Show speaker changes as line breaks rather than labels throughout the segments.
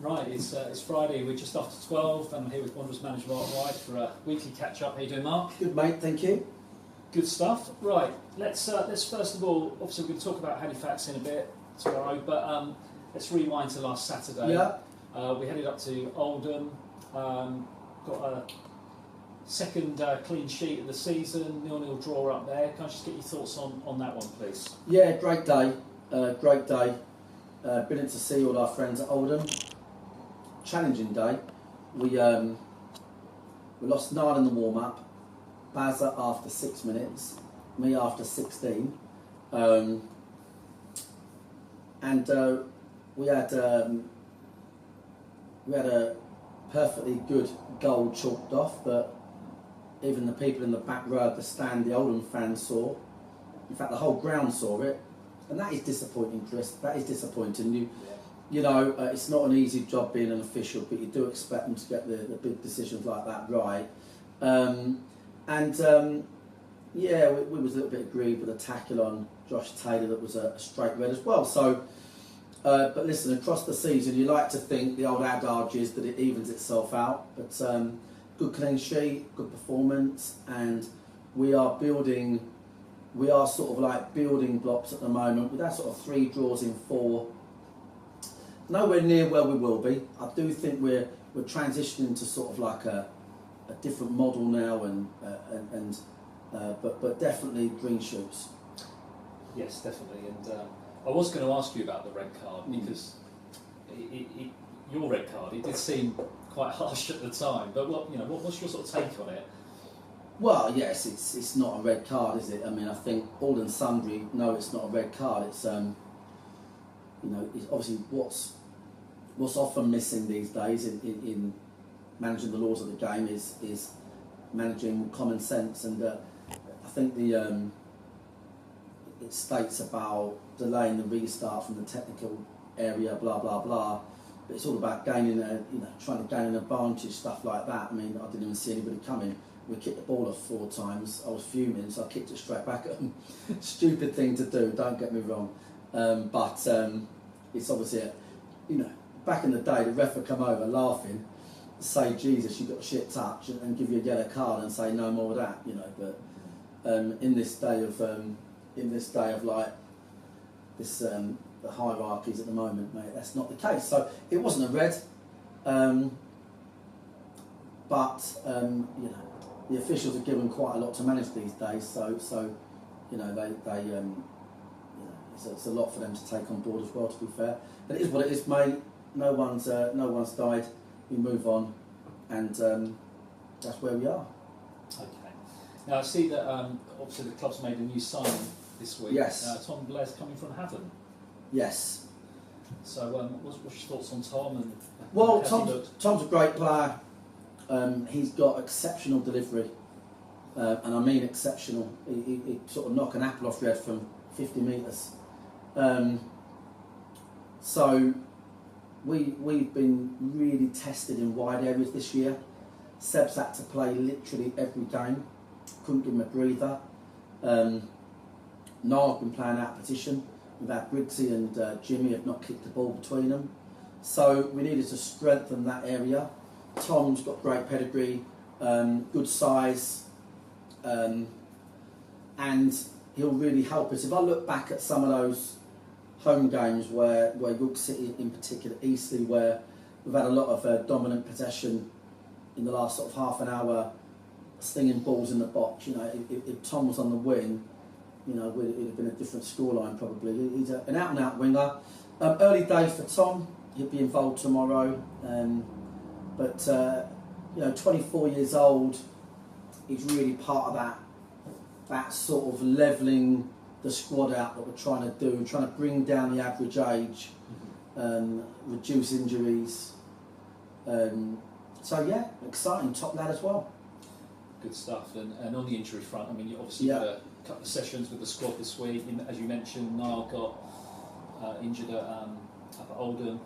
Right, it's Friday, we're just after 12, and I'm here with Wanderers manager Marc White for a weekly catch-up. How you doing, Mark?
Good, mate, thank you.
Good stuff. Right, let's first of all, obviously we're going to talk about Halifax in a bit tomorrow, but let's rewind to last Saturday.
Yeah.
We headed up to Oldham, got a second clean sheet of the season, 0-0 draw up there. Can I just get your thoughts on that one, please?
Yeah, great day, great day. Brilliant to see all our friends at Oldham. Challenging day. We lost 9 in the warm-up, Bazza after 6 minutes, me after 16, and we had a perfectly good goal chalked off that even the people in the back row of the stand, the Oldham fans saw. In fact, the whole ground saw it, and that is disappointing, Chris. That is disappointing. You know, it's not an easy job being an official, but you do expect them to get the big decisions like that right. Yeah, we was a little bit aggrieved with a tackle on Josh Taylor that was a straight red as well. So, but listen, across the season, you like to think the old adage is that it evens itself out. But good clean sheet, good performance, and we are sort of like building blocks at the moment. With that sort of 3 draws in 4. Nowhere near where we will be. I do think we're transitioning to sort of like a different model now, but definitely green shoots.
Yes, definitely. And I was going to ask you about the red card because your red card, it did seem quite harsh at the time. But what's your sort of take on it?
Well, yes, it's not a red card, is it? I mean, I think all and sundry know it's not a red card. It's it's obviously what's often missing these days in managing the laws of the game is managing common sense, and I think it states about delaying the restart from the technical area, blah blah blah. But it's all about gaining trying to gain an advantage, stuff like that. I mean, I didn't even see anybody coming. We kicked the ball off 4 times. I was fuming, so I kicked it straight back at them. Stupid thing to do, don't get me wrong. But it's obviously, back in the day, the ref would come over laughing, say, Jesus, you got a shit touch, and give you a yellow card and say no more of that, But in this day of like this, the hierarchies at the moment, mate, that's not the case. So it wasn't a red, but the officials are given quite a lot to manage these days. So it's a lot for them to take on board as well. To be fair, but it is what it is, mate. No one's died. We move on, and that's where we are. Okay.
Now I see that obviously the club's made a new signing this week.
Yes.
Tom Blair's coming from Havant.
Yes.
So what's your thoughts on Tom? And
well, Tom's a great player. He's got exceptional delivery, and I mean exceptional. He sort of knock an apple off your head from 50 metres. So we've been really tested in wide areas this year. Seb's had to play literally every game. Couldn't give him a breather. Niall's been playing out of position. We've had Briggsy and Jimmy have not kicked the ball between them. So we needed to strengthen that area. Tom's got great pedigree, good size, and he'll really help us. If I look back at some of those home games where York City in particular, Eastleigh, where we've had a lot of dominant possession in the last sort of half an hour, stinging balls in the box, if Tom was on the wing, it would have been a different scoreline probably. He's an out-and-out winger. Early days for Tom, he'll be involved tomorrow. But 24 years old, he's really part of that sort of levelling the squad out that we're trying to do, trying to bring down the average age, reduce injuries. So yeah, exciting, top lad as well.
Good stuff. And on the injury front, I mean, you obviously had a couple of sessions with the squad this week. As you mentioned, Niall got injured up at Oldham.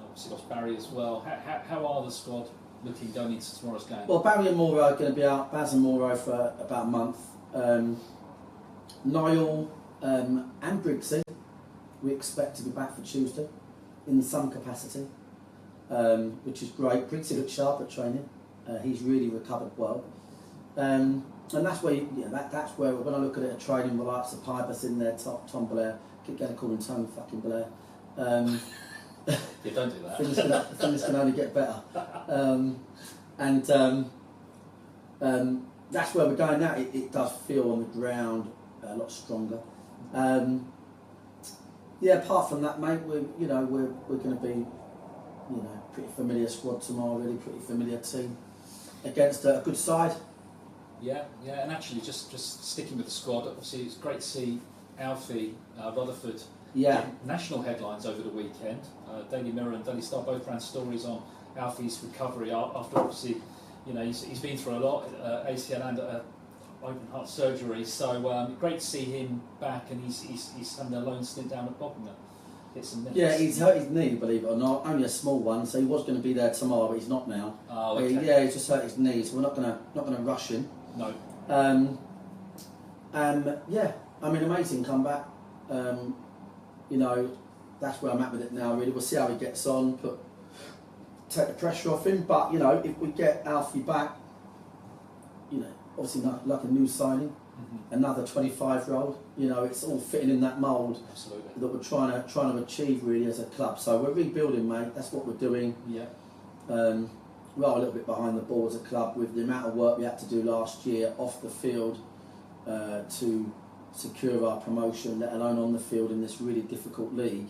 Obviously lost Barry as well. How are the squad looking going into tomorrow's game?
Well, Barry and Morrow are going to be out. Baz and Morrow for about a month. Niall and Briggsy, we expect to be back for Tuesday in some capacity. which is great. Briggsy looks sharp at training. He's really recovered well. And that's where that's where when I look at it at training, the likes of Pybus in there, Tom Blair, keep going to call him Tony fucking Blair.
Yeah, don't do that.
Things can only get better. That's where we're going now. It does feel on the ground a lot stronger. Apart from that, mate, we're going to be, pretty familiar squad tomorrow. Really, pretty familiar team against a good side.
Yeah, and actually, just sticking with the squad, obviously it's great to see Alfie Rutherford get national headlines over the weekend. Daily Mirror and Daily Star both ran stories on Alfie's recovery after obviously, he's been through a lot, ACL and open heart surgery. So great to see him back, and he's having a lone stint down at Bognor. Get some minutes.
Yeah, he's hurt his knee, believe it or not. Only a small one, so he was going to be there tomorrow, but he's not now.
Oh, okay.
He's just hurt his knee, so we're not going to rush him.
No.
Amazing comeback. That's where I'm at with it now. Really, we'll see how he gets on. Take the pressure off him. But if we get Alfie back, obviously like a new signing, another 25-year-old. It's all fitting in that mould that we're trying to achieve really as a club. So we're rebuilding, mate. That's what we're doing.
Yeah.
We are a little bit behind the ball as a club with the amount of work we had to do last year off the field to secure our promotion, let alone on the field in this really difficult league.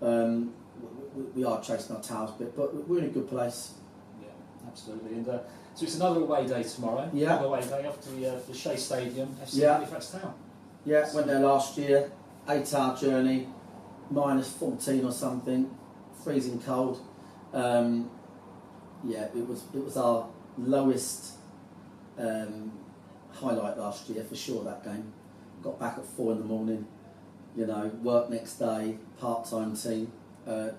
We are chasing our tails a bit, but we're in a good place.
Yeah, absolutely. And so it's another away day tomorrow.
Yeah.
Another away day off to the Shea Stadium, FC Halifax Town.
Yeah, went there last year, 8-hour journey, -14 or something, freezing cold. It was our lowest highlight last year for sure. That game, got back at 4 in the morning. Work next day, part-time team.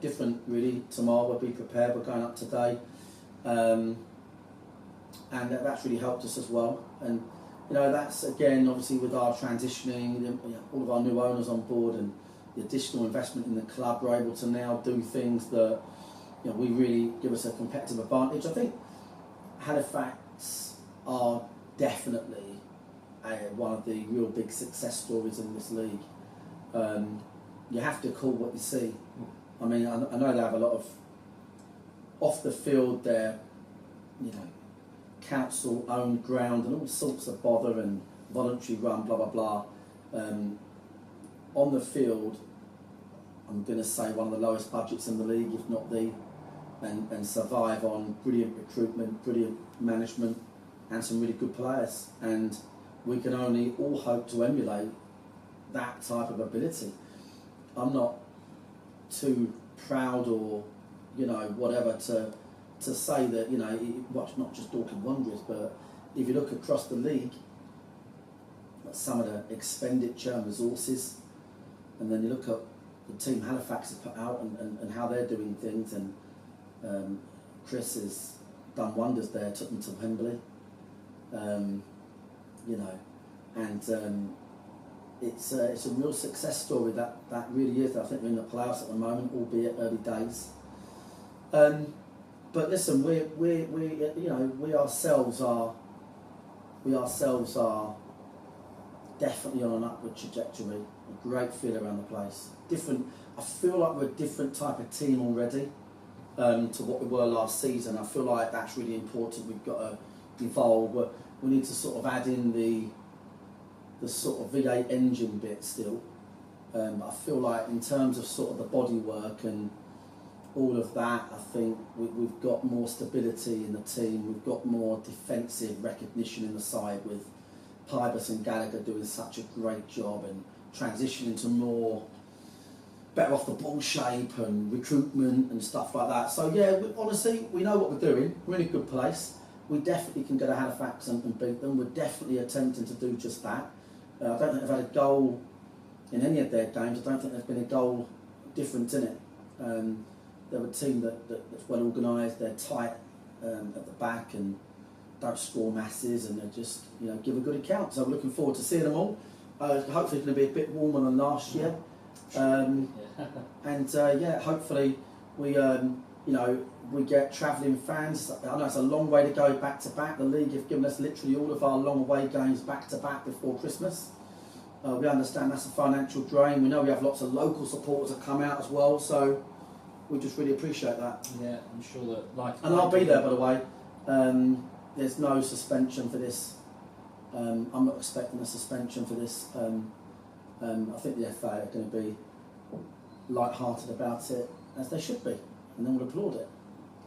Different really. Tomorrow we'll be prepared. We're going up today, and that's really helped us as well. And that's again obviously with our transitioning, all of our new owners on board and the additional investment in the club. We're able to now do things that we really give us a competitive advantage. I think Halifax are definitely one of the real big success stories in this league. You have to call what you see. I mean, I know they have a lot of off the field, their council owned ground and all sorts of bother and voluntary run, blah blah blah. On the field, I'm going to say one of the lowest budgets in the league, if not the, and survive on brilliant recruitment, brilliant management, and some really good players. And we can only all hope to emulate that type of ability. I'm not too proud or whatever to say that it's not just Dorking Wanderers, but if you look across the league at some of the expenditure and resources, and then you look at the team Halifax has put out and how they're doing things, and Chris has done wonders there, took them to Wembley, it's a real success story that really is. I think we're in the playoffs at the moment, albeit early days. But listen, we ourselves are definitely on an upward trajectory. A great feel around the place. I feel like we're a different type of team already to what we were last season. I feel like that's really important. We've got to evolve. We need to sort of add in the sort of V8 engine bit still. I feel like in terms of sort of the bodywork and all of that, I think we've got more stability in the team. We've got more defensive recognition in the side with Pybus and Gallagher doing such a great job and transitioning to more better off the ball shape and recruitment and stuff like that. So yeah, honestly, we know what we're doing. We're in a good place. We definitely can go to Halifax and beat them. We're definitely attempting to do just that. I don't think they've had a goal in any of their games. I don't think there's been a goal difference in it. They're a team that's well organised. They're tight at the back and don't score masses, and they just give a good account. So we're looking forward to seeing them all. Hopefully it's going to be a bit warmer than last year. And hopefully we you know, we get travelling fans. I know it's a long way to go back to back. The league have given us literally all of our long away games back to back before Christmas. We understand that's a financial drain. We know we have lots of local supporters that come out as well, so we just really appreciate that.
Yeah, I'm sure that
and I'll be there, by the way. There's no suspension for this. I'm not expecting a suspension for this. I think the FA are going to be light-hearted about it, as they should be, and then we'll applaud it.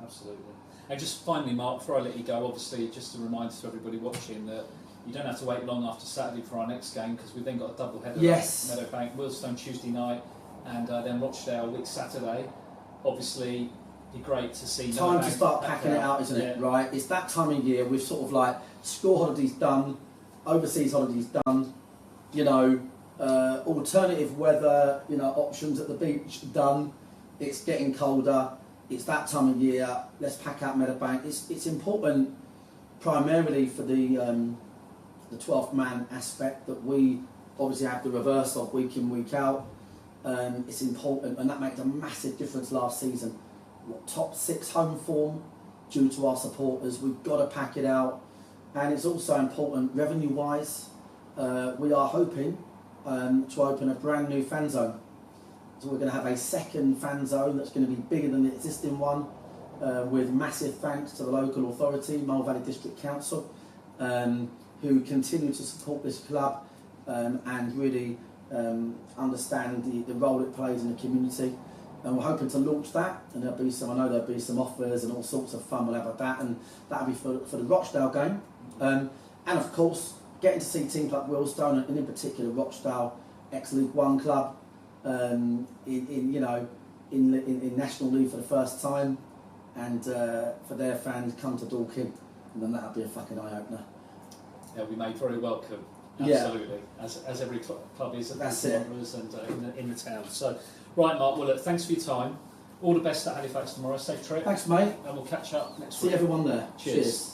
Absolutely. And just finally, Mark, before I let you go, obviously, just a reminder to everybody watching that you don't have to wait long after Saturday for our next game, because we've then got a double header.
Yes.
Meadowbank, Willstone Tuesday night, and then Rochdale week Saturday. Obviously, it'd be great to see.
Time to start packing it out, isn't it? Right. It's that time of year. We've sort of like school holidays done, overseas holidays done. You know, alternative weather. You know, options at the beach done. It's getting colder. It's that time of year. Let's pack out Meadowbank. It's important, primarily for the 12th man aspect, that we obviously have the reverse of week in, week out. It's important, and that makes a massive difference last season. Top 6 home form due to our supporters. We've got to pack it out, and it's also important revenue wise. We are hoping to open a brand new fan zone. So we're going to have a second fan zone that's going to be bigger than the existing one, with massive thanks to the local authority, Mole Valley District Council, who continue to support this club and really understand the role it plays in the community. And we're hoping to launch that, and I know there'll be some offers and all sorts of fun we'll have at that, and that'll be for the Rochdale game. And of course, getting to see teams like Willstone, and in particular Rochdale, ex-League One club, in National League for the first time, and for their fans come to Dorking, and then that'll be a fucking eye-opener.
They'll be made very welcome. Absolutely, yeah. As every club is at the Wanderers and in the town. So, right, Mark. Well, look, thanks for your time. All the best at Halifax tomorrow. Safe trip.
Thanks, mate.
And we'll catch up next week.
See everyone there.
Cheers.